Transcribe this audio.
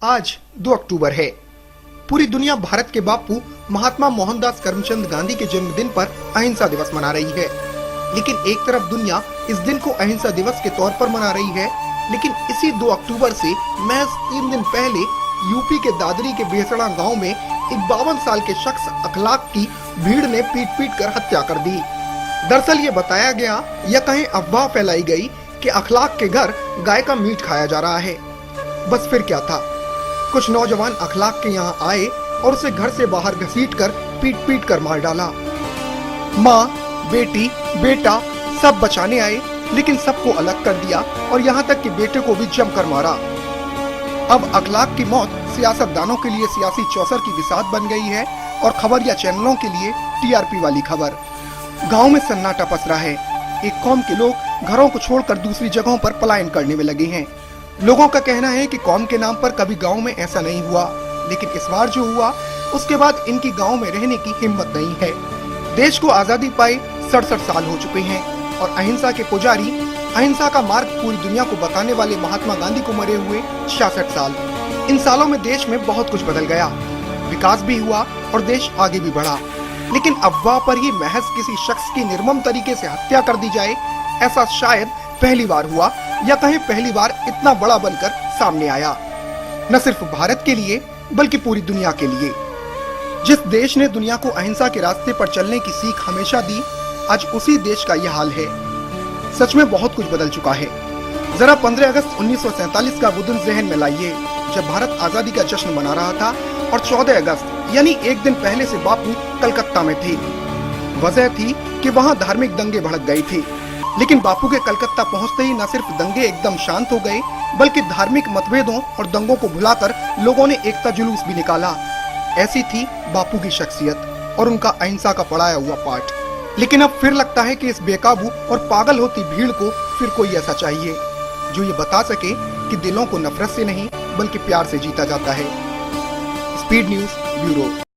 आज 2 अक्टूबर है। पूरी दुनिया भारत के बापू महात्मा मोहनदास करमचंद गांधी के जन्मदिन पर अहिंसा दिवस मना रही है। लेकिन एक तरफ दुनिया इस दिन को अहिंसा दिवस के तौर पर मना रही है, लेकिन इसी 2 अक्टूबर से महज 3 दिन पहले यूपी के दादरी के बेसड़ा गांव में एक 52 साल के शख्स अखलाक की भीड़ ने पीट कर हत्या कर दी। दरअसल ये बताया गया या कहीं अफवाह फैलाई गई कि अखलाक के घर गाय का मीट खाया जा रहा है। बस फिर क्या था, कुछ नौजवान अखलाक के यहाँ आए और उसे घर से बाहर घसीट कर पीट कर मार डाला। माँ, बेटी, बेटा सब बचाने आए, लेकिन सबको अलग कर दिया और यहाँ तक कि बेटे को भी जमकर मारा। अब अखलाक की मौत सियासतदानों के लिए सियासी चौसर की बिसात बन गई है और खबरिया चैनलों के लिए टीआरपी वाली खबर। गांव में सन्नाटा पसरा है। एक कौम के लोग घरों को छोड़कर दूसरी जगहों पर पलायन करने में लगे हैं। लोगों का कहना है कि कौम के नाम पर कभी गांव में ऐसा नहीं हुआ, लेकिन इस बार जो हुआ उसके बाद इनकी गांव में रहने की हिम्मत नहीं है। देश को आजादी पाए 67 साल हो चुके हैं और अहिंसा के पुजारी, अहिंसा का मार्ग पूरी दुनिया को बताने वाले महात्मा गांधी को मरे हुए 66 साल। इन सालों में देश में बहुत कुछ बदल गया, विकास भी हुआ और देश आगे भी बढ़ा। लेकिन अफवाह पर ही महज किसी शख्स की निर्मम तरीके से हत्या कर दी जाए, ऐसा शायद पहली बार हुआ या कहीं पहली बार इतना बड़ा बनकर सामने आया। न सिर्फ भारत के लिए बल्कि पूरी दुनिया के लिए। जिस देश ने दुनिया को अहिंसा के रास्ते पर चलने की सीख हमेशा दी, आज उसी देश का यह हाल है। सच में बहुत कुछ बदल चुका है। जरा 15 अगस्त 1947 का वो दिन जहन में लाइए, जब भारत आजादी का जश्न मना रहा था और 14 अगस्त यानी एक दिन पहले से बापू कलकत्ता में थे। वजह थी कि वहाँ धार्मिक दंगे भड़क गए थे, लेकिन बापू के कलकत्ता पहुँचते ही न सिर्फ दंगे एकदम शांत हो गए, बल्कि धार्मिक मतभेदों और दंगों को भुलाकर लोगों ने एकता जुलूस भी निकाला। ऐसी थी बापू की शख्सियत और उनका अहिंसा का पढ़ाया हुआ पाठ। लेकिन अब फिर लगता है कि इस बेकाबू और पागल होती भीड़ को फिर कोई ऐसा चाहिए जो ये बता सके कि दिलों को नफरत से नहीं बल्कि प्यार से जीता जाता है। Speed news bureau.